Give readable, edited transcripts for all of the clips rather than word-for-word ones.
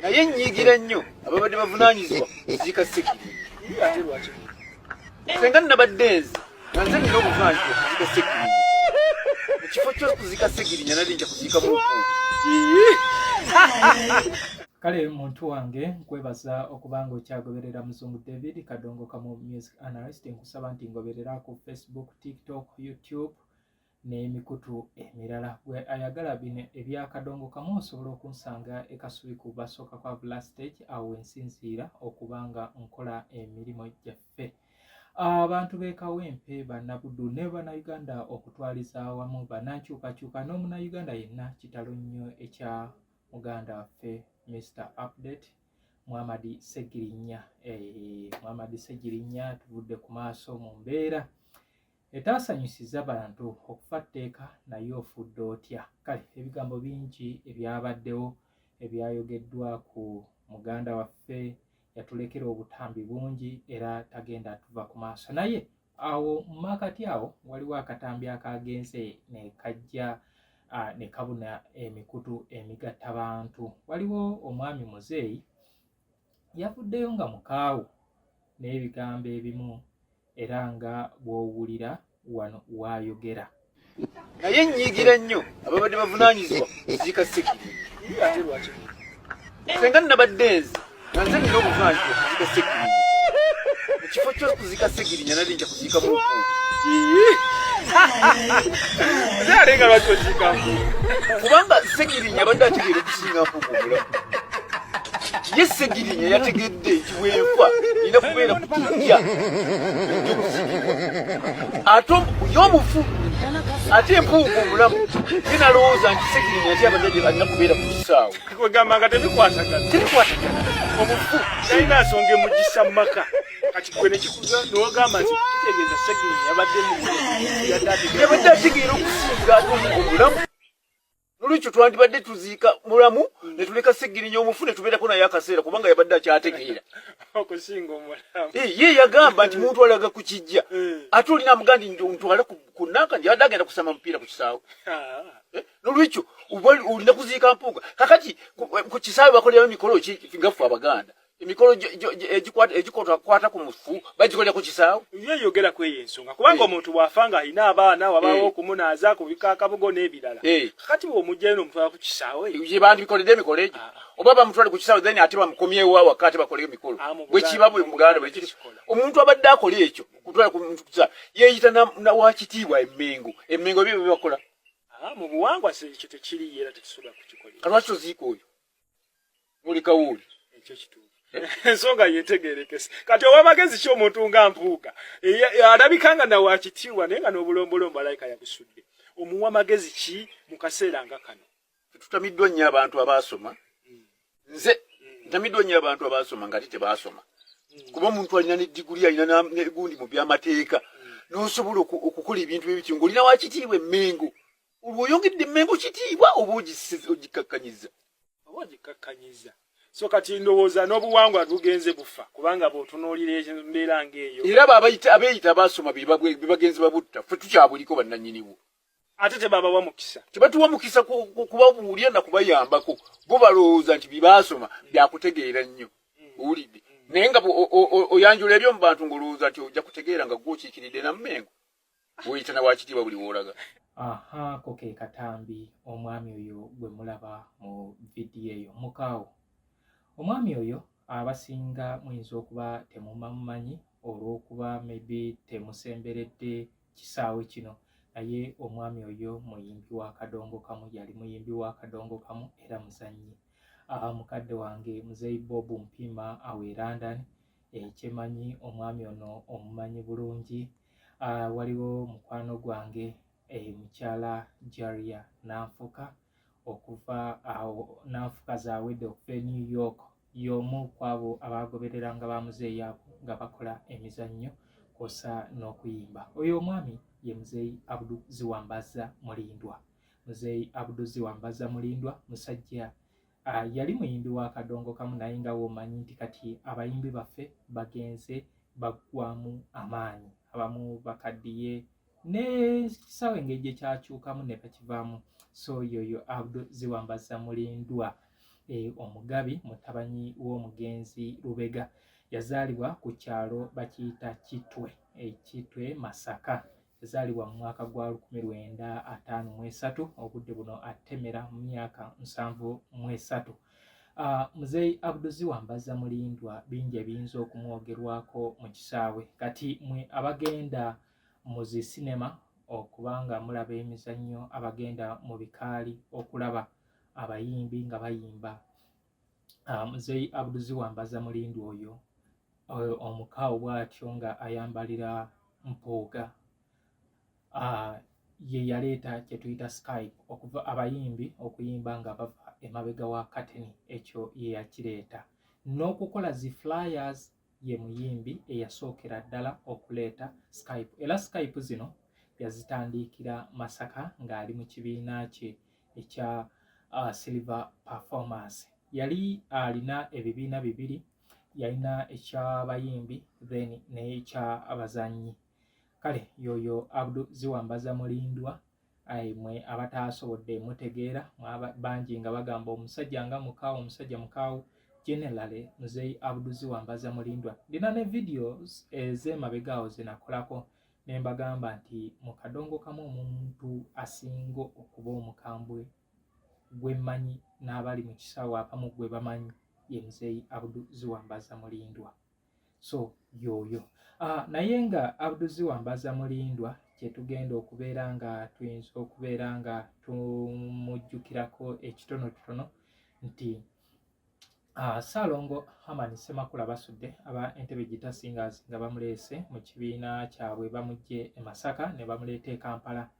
naye nnyiigira nnyo ababadde bavunaanyizibwa kuziika Ssegirinnya. Ate lwaki senga nnabadde nze nga nze nina obuvunaanyizibwa kuziika Ssegirinnya, mu kifo ky'okuziika Ssegirinnya nali nja kuziika Mulungu. Kale muntu wange nkwebaza okuba nga okyagoberera Muzungu David Kadongo Kamu Music Analyst. Nkusaba nti ngoberera ku Facebook, TikTok, YouTube n'emikutu emirala. Gwe ayagala bino ebya Kadongo Kamu osobola okunsanga e Kasubi ku basooka kwa Blastage awo ensinziira okuba nga nkola emirimu gyaffe. Abantu b'e Kawempe, Bannabuddu ne Bannayuganda okutwaliza awamu, bannankyukakyuka n'omunnayuganda yenna kitalo nnyo ekya muganda waffe Mr. Update Muhammad Ssegirinnya. Muhammad Ssegirinnya tuvudde ku maaso mu mbeera etaasanyusiza bantu okufa tteeka naye ofudde otya. Kale ebigambo bingi ebyabaddewo ebyayogeddwa ku muganda waffe, yatulekera obutambi bungi era tagenda tuva ku maaso. Naye awo mu maakati awo waliwo akatambi akagenze ne kajja ne kabuna emikutu emigatta bantu. Waliwo omwami muzeeyi yavuddeyo nga mukaawu n'ebigambo ebimu era nga bw'owulira wano wayogera. Naye nnyiigira nnyo ababadde bavunaanyizibwa kuziika Ssegirinnya. Ate lwaki senga nnabadde nze nga nze nina obuvunaanyizibwa kuziika Ssegirinnya, mu kifo ky'okuziika Ssegirinnya nali nja kuziika Mulungu. Alenga lwaki oziika Mpuuga? Kubanga Ssegirinnya abadde ategeera okusinga Mpuuga omulamu. Ye Ssegirinnya yategedde nti bw'enfa nina kubeera ku kijja ate y'omufu ate Mpuuga omulamu. Ye nalowooza nti Ssegirinnya ate abadde alina kubeera ku kisaawe. Kwegamba nga tebikwatagana. Tebikwatagana. Omufu talina nsonga emugisa mu maka. Kati gwe ne kikuza n'ogamba nti kitegeeza Ssegirinnya yabadde ategeera okusinga ate omulamu. Nolwekyo twandibadde tuziika mulamu ne tuleka Ssegirinnya omufu ne tubeerako naye akaseera kubanga yabadde akyategeera okusinga omulamu. Ye yagamba nti muntu alaga ku kijja ate olina amugamba nti ntwale ku nanka nti abadde agenda kusama mupiira ku kisaawe. Nolwekyo olina kuziika Mpuuga. Kakati ku kisaawe bakolerayo emikolo ki ngaffe Abaganda? Emikolo egikwata ku mufu bagikolera ku kisaawe. Yeyogera ku eyo ensonga kubanga omuntu bw'afa nga alina abaana wabaawo okumunaaza ku bikaakabugo n'ebirala. Kakati bw'omugjayo n'omutwala ku kisaawe ye bandibikoledde emikolo egyo oba bamutwale ku kisaawe then ate bamukomyewo awaka ate bakole emikolo bwe kiba bwe Muganda bwe kiri. Omuntu abadde akola ekyo kutwala ku muntu kisaawe yeeyita na wakitiibwa Emmengo. Emmengo byo bye bakola mu buwangwa ekyo tekiriyo era tekisobola kukikolera. Kalwaki oziika oyo oli kawuuli ekyo kituufu. Ensonga yetegerekese. Kati owa magezi ki omuntu nga Mpuuga alabikanga na wakitiibwa naye nga n'obulombolombo alayika yabusudde. Omuwa magezi ki mu kaseera nga kano? Tutamiddwa nnyo abantu abaasoma. Nze ntamiddwa nnyo abantu abaasoma nga ate tebaasoma. Kuba omuntu alina ne diguli alina n'egundi mu by'amateeka n'osobola okukola ebintu ebityo ng'olina wakitiibwa Emmengo. Oyongedde Emmengo kitiibwa oba ogikakkanyiza? Oba ogikakkanyiza. So kati ndowooza n'obuwangwa bugenze bufa kubanga bw'otunuulira embeera ng'eyo. Era abeeyita baasoma bibagenzi babutta ffe tukyabuliko bannannyiniwo. Ate tebabawa mukisa. Tebatuwa mukisa kubabuulira na kubayambako. Bo balowooza nti bibaasoma byakutegeera nnyo. Owulidde. Naye nga oyanjula ebyo mu bantu ng'olowooza nti ojja kutegeera nga gw'okiikiridde na Mmengo. Bw'oyita na wakitiibwa buli w'olaga. Ko ke katambi omwami oyo gwe mulaba mu vidiyo eyo mukaawo. Omwami oyo abasinga muyinza okuba temumanyi olw'okuba maybe temusemberedde kisaawe kino, naye omwami oyo muyimbi wa Kadongo Kamu, yali muyimbi wa Kadongo Kamu era muzannyi. Mukadde wange Muzeeyi Bob Mpima awe London, kyemanyi omwami ono omumanyi bulungi. Waliwo mukwano gwange mukyala Jaria Nanfuka okuva awo Nanfuka zaawedde okuva e New York, y'omu ku abo abagobereranga ba muzeeyi abo nga bakola emizannyo kw'ossa n'okuyimba. Oyo omwami ye Muzeeyi Abdul Ziwambaza Mulindwa. Muzeeyi Abdul Ziwambaza Mulindwa musajja yali muyimbi wa Kadongo Kamu naye nga womanyi nti kati abayimbi baffe bagenze baggwamu amaanyi. Abamu bakaddiye n'ekisaawe engeri gye kyakyukamu ne bakivaamu. So yoyo Abdul Ziwambaza Mulindwa omugabi mutabanyi w'omugenzi Lubega. Yazaalibwa ku kyalo bakiyita Kitwe Masaka. Yazaalibwa mu mwaka gwa 1953, obudde buno atemera mu myaka 73. Muzeeyi Abdul Wambaza Mulindwa bingi ebiyinza okumwogerwako mu kisaawe. Kati mwe abagenda mu zi sinema okubanga mulaba emizannyo, abagenda mu bikaali okulaba abayimbi nga bayimba, Muzeeyi Abdul Wambaza Mulindwa oyo omukaawo bw'atyo nga ayambalira Mpooga, ye yaleeta kye tuyita Skype okuva abayimbi okuyimba nga bava emabega wa kateni. Ekyo ye yakireeta n'okukola zi flyers. Ye muyimbi eyasookera ddala okuleeta Skype, era Skype zino yazitandikira Masaka ng'ali mu kibiina kye ekya Silver Performance. Yali alina ebibiina bibiri, yalina eky'abayimbi then n'eky'abazannyi. Kale yoyo Abdul Wambaza Mulindwa, mwe abatasobodde mutegeera bangi nga bagamba omusajja nga mukaawo, omusajja mukaawo. Generally Muzeeyi Abdul Wambaza Mulindwa ndina ne videos ez'emabega awo ze nakolako ne mbagamba nti mu kadongo kamu omuntu asinga okuba omukambwe gwe mmanyi n'abali mu kisaawe abamu gwe bamanyi ye Muzeeyi Abdul Wambaza Mulindwa. So yoyo naye nga Abdul Wambaza Mulindwa kye tugenda okubeera nga tuyinza okubeera nga tumujjukirako ekitonotono nti Ssaalongo Hamani Ssemakula basudde aba Entebbe Gita Singers nga bamuleese mu kibiina kyabwe bamugye e Masaka ne bamuleeta e Kampala.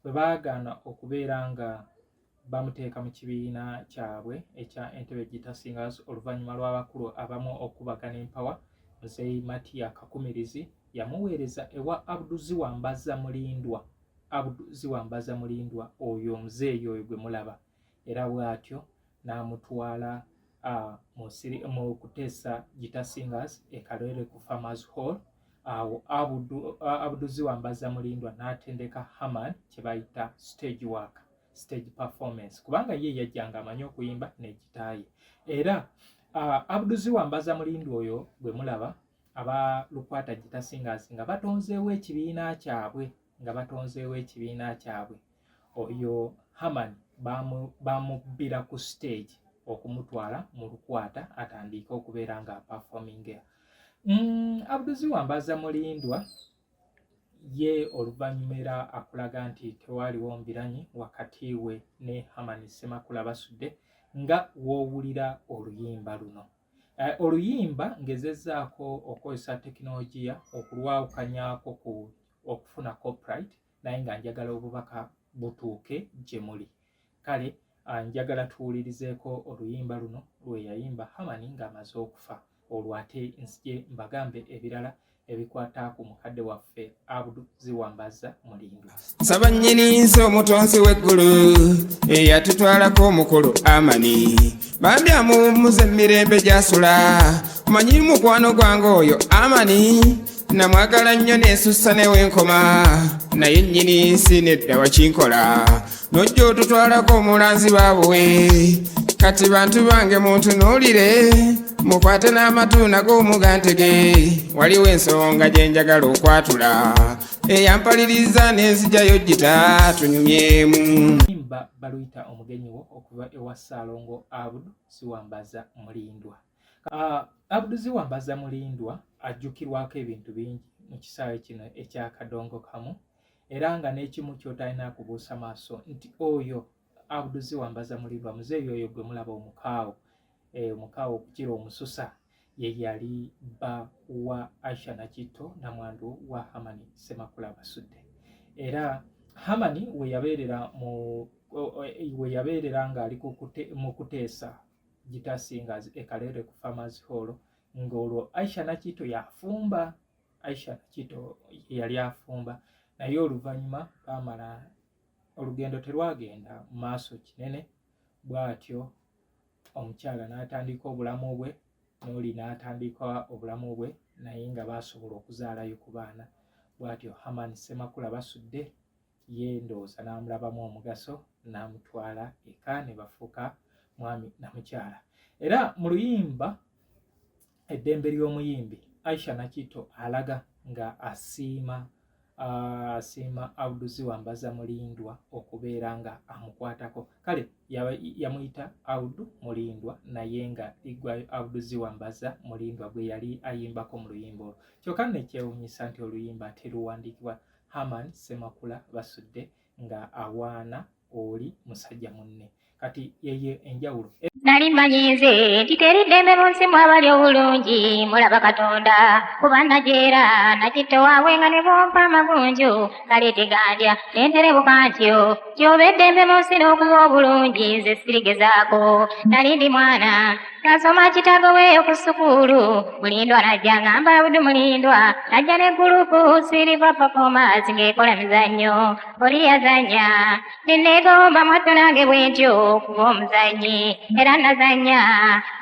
Bwe baagaana okubeera nga bamuteeka mu kibiina kyabwe ekya Entebbe Gita Singers, oluvannyuma lw'abakulu abamu okubagana empawa, Muzeeyi Matiya Kakumirizi yamuweereza ewa Abdul Wambaza Mulindwa. Abdul Wambaza Mulindwa oyo omuzeeyi oyo gwe mulaba, era bw'atyo n'amutwala mu kuteesa Gita Singers e Kalwere ku Farmers Hall. Awo Abdul Wambaza Mulindwa n'atendeka Haman kye bayita stage work, stage performance, kubanga ye yajjanga amanyi okuyimba ne gitaaye. Era Abdul Wambaza Mulindwa oyo gwe mulaba aba Lukwata Gita Singers nga batonzeewo ekibiina kyabwe, oyo Haman bamubbira ku stage okumutwala mu Lukwata atandika okubeera nga performing. Abdul Wambaza Mulindwa ye oluvannyuma era akulaga nti tewaaliwo mbiranyi wakati we ne Hamani Ssemakula basudde nga w'owulira oluyimba luno. Oluyimba ngezezzaako okozesa tekinologiya okulwawukanyaako ku okufuna copyright, naye nga njagala obubaka butuuke gye muli. Kale njagala tuwulirizeeko oluyimba luno lwe yayimba Hamani ng'amaze okufa, olwo ate nzije mbagambe ebirala ebikwata ku mukadde waffe Abdul Wambaza Mulindwa. Nsaba nnyini nsi omutonzi w'eggulu eyatutwalako omukulu Amani, bambi amuwummuza emirembe gy'asula, manyi mukwano gwange oyo Amani, namwagala nnyo neesussa newenkoma, naye nnyini nsi nedda wakinkola, nojja otutwalako omulanzi baabwe. Kati bantu bange muntunuulire, mukwate n'amatu nag'omugantege, waliwo ensonga gye njagala okwatula, eyampaliriza n'enzigyayo Gita tunyumyemu. Imba baluyita omugenyi wo okuva ewa Ssaalongo Abdul Wambaza Mulindwa. Abdul Wambaza Mulindwa ajjukirwako ebintu bingi mu kisaawe kino ekya Kadongo Kamu, era nga n'ekimu ky'otalina kubuusa maaso nti oyo Abdul Wambaza Mulindwa, muzeeyi oyo gwe mulaba omukaawo okukira omususa, ye yali bba wa Aisha Nakitto namwandu wa Hamani Ssemakula basudde. Era Hamani we yabeerera ng'ali mu kuteesa Gita Singers e Kalere ku Farmers Hall, ng'olwo Aisha Nakitto yafumba. Aisha Nakitto yali afumba, naye oluvannyuma baamala olugendo terwagenda mu maaso kinene, bw'atyo omukyala n'atandika obulamu bwe, n'oli n'atandika obulamu bwe, naye nga baasobola okuzaalayo ku baana. Bw'atyo Hamani Ssemakula basudde, ye ndowooza n'amulabamu omugaso, n'amutwala eka ne bafuuka mwami na mukyala. Era mu luyimba eddembe ly'omuyimbi Aisha Nakitto alaga nga asiima Abdul Ziwambaza Mulindwa okubeera nga amukwatako. Kale yamuyita Abdul Mulindwa naye nga igwayo Abdul Ziwambaza Mulindwa gwe yali ayimbako mu luyimba olwo. Kyokka ne kyewuunyisa nti oluyimba ate luwandiikibwa Haman Semakula Basudde nga awaana oli musajja munne. Kati yeye enjawulo. Nali mmanyize nti teri ddembe mu nsi mwabali obulungi mulaba Katonda kuba najeera Nakitto waabwe nga ne bompa amagunju kale tegandya nenterebuka ntyo kyoba eddembe mu nsi n'okuba obulungi nze sirigezaako. Nali ndi mwana nasoma kitago weeyo ku ssukuulu Mulindwa najja ngamba Abdul Mulindwa najja ne gurupu Silver Performers ng'ekola mizannyo oli yazannya nenneegomba mwatto nange bwentyo kuba omuzannyi era nazanya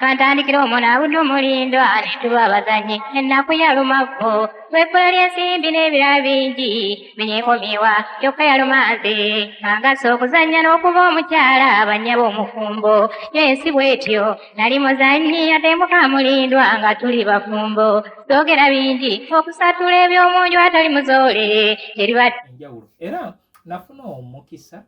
kantandikira omwana Abdul Mulindwa ne tuba abazannyi ennaku yalumako lw'ekkola ly'ensimbi n'ebirala bingi binyeekomyewa kyokka yalumaze ng'agasa okuzannya n'okuba omukyala bannya b'omufumbo yensi bw'etyo nali muzannyi ate muka Mulindwa nga tuli bafumbo soogera bingi okusatula ebyomunju atali muzoole teriba enjawulo. Era nafuna omukisa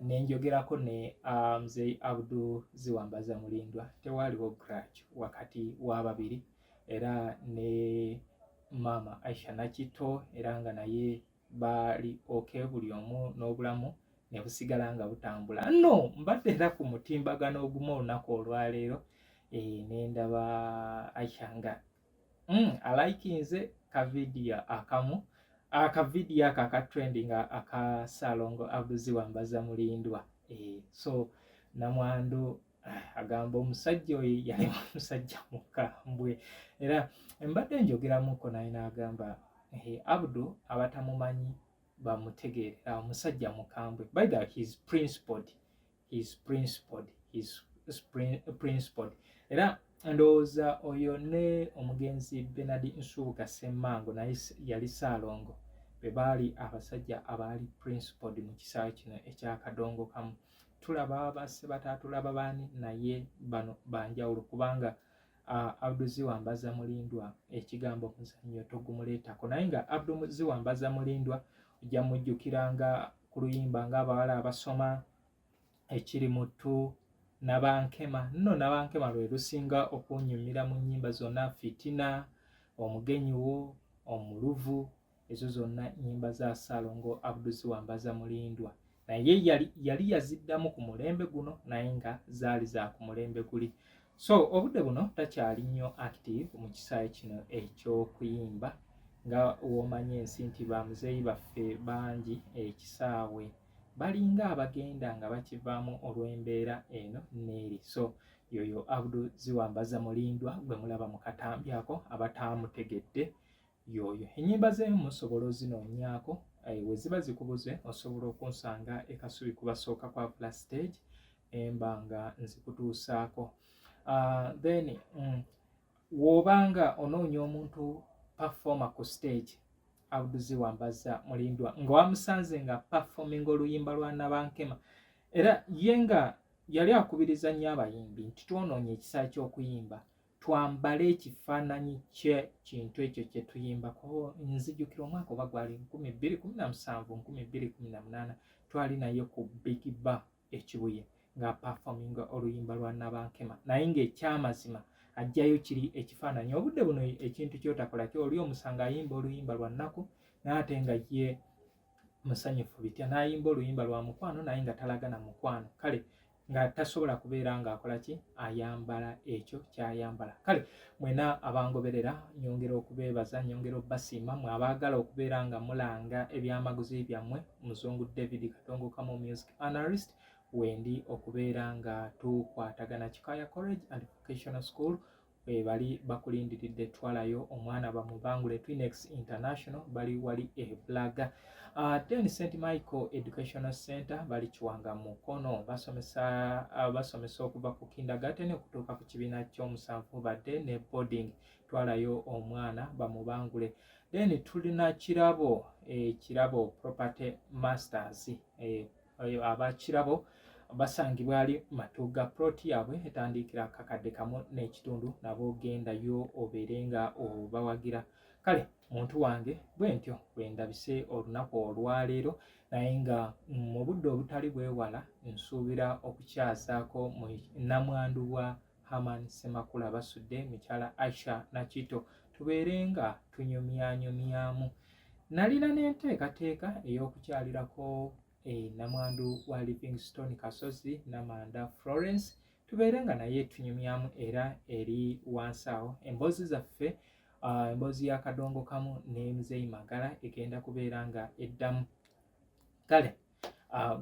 nenjogerako ne mzee Abdul Ziwambaza Mulindwa tewaliwo grudge wakati w'ababiri era ne mama Aisha Nakitto era nga naye bali okay buli omu n'obulamu ne busigala nga butambula. No mbadde era ku mutimbagano ogumu olunaku olwaleero nendaba Aisha nga alaikinze kavidiyo akamu akavidiyo aka trending aka Salongo Abdul Ziwambaza Mulindwa. So namwandu agamba omusajja oyo yali omusajja mukambwe era mbadde njogeramuko naye n'agamba Abdul abatamumanyi bamutegeerera omusajja mukambwe. By the way, he's principled. Era ndowooza oyo ne omugenzi Bernard Nsubuga Ssemmango naye yali Salongo be baali abasajja abaali principled mu kisaawe kino ekya Kadongo Kamu. Tulaba basse batatulaba baani naye bano banjawulo kubanga Abdul Ziwambaza Mulindwa ekigambo muzannyo togumuleetako naye nga Abdul Ziwambaza Mulindwa ojja mujjukiranga ku luyimba ng'abawala abasoma ekiri mutu Nabankema. Nno Nabankema lwe lusinga okunyumira mu nnyimba zonna, Fitina, Omugenyiwo, Omuluvu, ezo zonna nnyimba za Salongo Abdul Ziwambaza Mulindwa. Naye yali yaziddamu ku mulembe guno naye nga zaali za ku mulembe guli. So obudde buno takyali nnyo active mu kisaawe kino eky'okuyimba nga w'omanyi ensi nti bamuzeeyi baffe bangi ekisaawe balinga abagenda nga bakivaamu olw'embeera eno n'eri. So yoyo Abdul Ziwambaza Mulindwa gwe mulaba mu katambyako abataamutegedde yoyo. Ennyimba ze musobola ozinoonyaako we ziba zikubuze osobola okunsanga e Kasubi ku basooka kwa Plus Stage emba nga nzikutuusaako. Then w'obanga onoonya omuntu performa ku stage Abdul Ziwambaza Mulindwa nga wamusanze nga performing oluyimba lwa Nabankema era ye nga yali akubiriza nnyo abayimbi nti twonoonye ekisaawe ky'okuyimba twambale ekifaananyi ky'ekintu ekyo kye tuyimbako. Nzijukira omwaka oba gwali 2017 2018 twali naye ku Big Bar ekibuye nga performing oluyimba lwa Nabankema naye ng'ekyamazima ajjayo kiri ekifaananyi. Obudde buno ekintu kyotakola kyoli omusanga ayimba oluyimba lwa nnaku n'ate nga ye musanyufu bitya n'ayimba oluyimba lwa mukwano naye nga talagana mukwano kale nga tasobola kubeera ng'akola ki ayambala ekyo kyayambala. Kale mwena abangoberera nyongera okubeebaza nyongera obbasiima mwe abaagala okubeera nga mulanga ebyamaguzi byammwe Muzungu David Kadongo Kamu Music Analyst wendi okubeera nga tukwatagana Kikaya College and Vocational School bali bakulindiridde twalayo omwana bamubangule Twinex International bali wali Blaga. Then St. Michael Educational Center bali Kiwanga Mukono basomesa okuva ku kindergarten okutuuka ku kibiina ky'omusanvu badde ne boarding twalayo omwana bamubangule. Then tulina Kirabo Property Masters aba Kirabo basangibwa ali matuga ploti yaabwe etandikira kakadde kamu n'ekitundu nabo gendayo obeerenga obawagira. Kale muntu wange bwe ntyo bwe ndabise olunaku olwaleero, naye nga mu budde obutali bwewala nsuubira okukyasaako mu nnamwandu wa Haman Ssemakula basudde mukyala Aisha Nakito tubeerenga tunyumyanyumyamu. Nalina n'enteekateeka ey'okukyalirako nnamwandu wa Livingstone Kasozi Namanda Florence tubeerenga naye tunyumyamu era eri wansi awo. Emboozi zaffe emboozi ya Kadongo Kamu ne Muzeeyi Magala egenda kubeera nga eddamu. Kale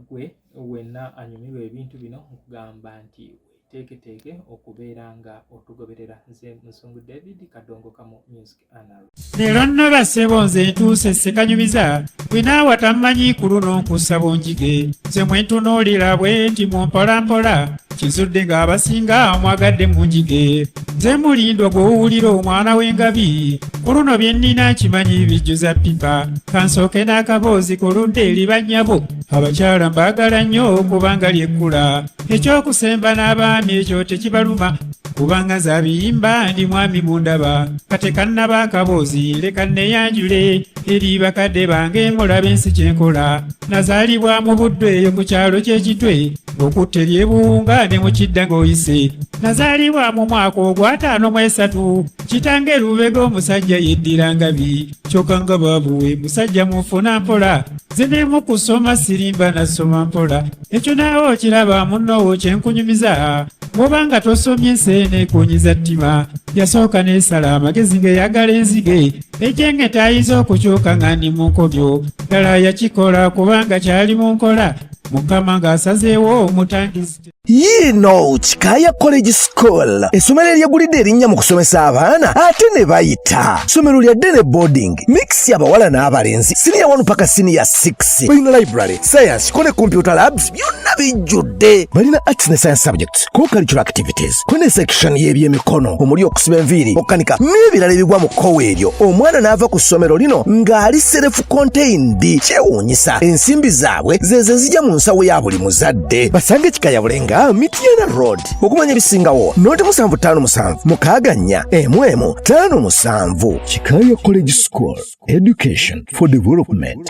gwe wenna anyumirwa ebintu bino nkugamba nti weteeketeeke okubeera nga otugoberera. Nze Musungu David, Kadongo Kamu Music Analyst. Leero nno bassebo nze ntuuse Ssekanyumiza, bwe naawe tamanyi ku luno nkussa bonjige. Nze mwe ntunuulira bwe nti mu mpolampola kizudde ng'abasinga mwagadde mu njige. Nze Mulindwa gw'owulira omwana w'engabi, ku luno bye nnina nkimanyi bijjuza ppipa. Kansooke n'akaboozi ku ludda eri bannyabo, abakyala mbaagala nnyo kubanga lyekkula. Ekyokusemba n'abaami ekyo tekibaluma, kubanga zabiyimba ndi mwami mundaba. Kate kannaba akaboozi leka neyanjule eri bakadde bange mulabe ensi kyenkola. Nazaalibwa mu buddo eyo ku kyalo ky'ekitwe, okutta eryebuwunga ne mu kidda ng'oyise. Nazaalibwa mu mwaka ogw'53, kitange Lubega omusajja yeddira ngabi. Kyokka nga baabuwe musajja mufuna mpola, nze ne mu kusoma sirimba nasoma mpola. Ekyo naawe okiraba munnoowo kyenkunyumiza, bw'obanga tosomye enseene ekunyiza ttima. Yasooka n'esala amagezi ng'eyagala enzige, ejjenge tayiza okukyuka nga ndi mu nkobyo. Ddala yakikola kubanga kyali mu nkola, Mukama ng'asazeewo omutangizi. Yino Kikaya College School, essomero eryegulidde erinnya mu kusomesa abaana ate ne bayita. Ssomero lya ddene boarding, mix y'abawala n'abalenzi, senior 1 paka senior 6. Balina library, science, ko ne computer labs byonna bijjudde. Balina arts ne science subjects, co-curricular activities, ko ne section y'ebyemikono, omuli okusiba enviiri, okukanika n'ebirala ebigwa mu kkowe eryo. Omwana n'ava ku ssomero lino ng'ali self-contained. Kyewuunyisa, ensimbi zaabwe ze zijja mu nsawo ya buli muzadde. Basange Kikaya Bulenga Mityana Road. Okumanya ebisingawo noti 757 mukaganya emwemu 57. Kikaya College School, education for development.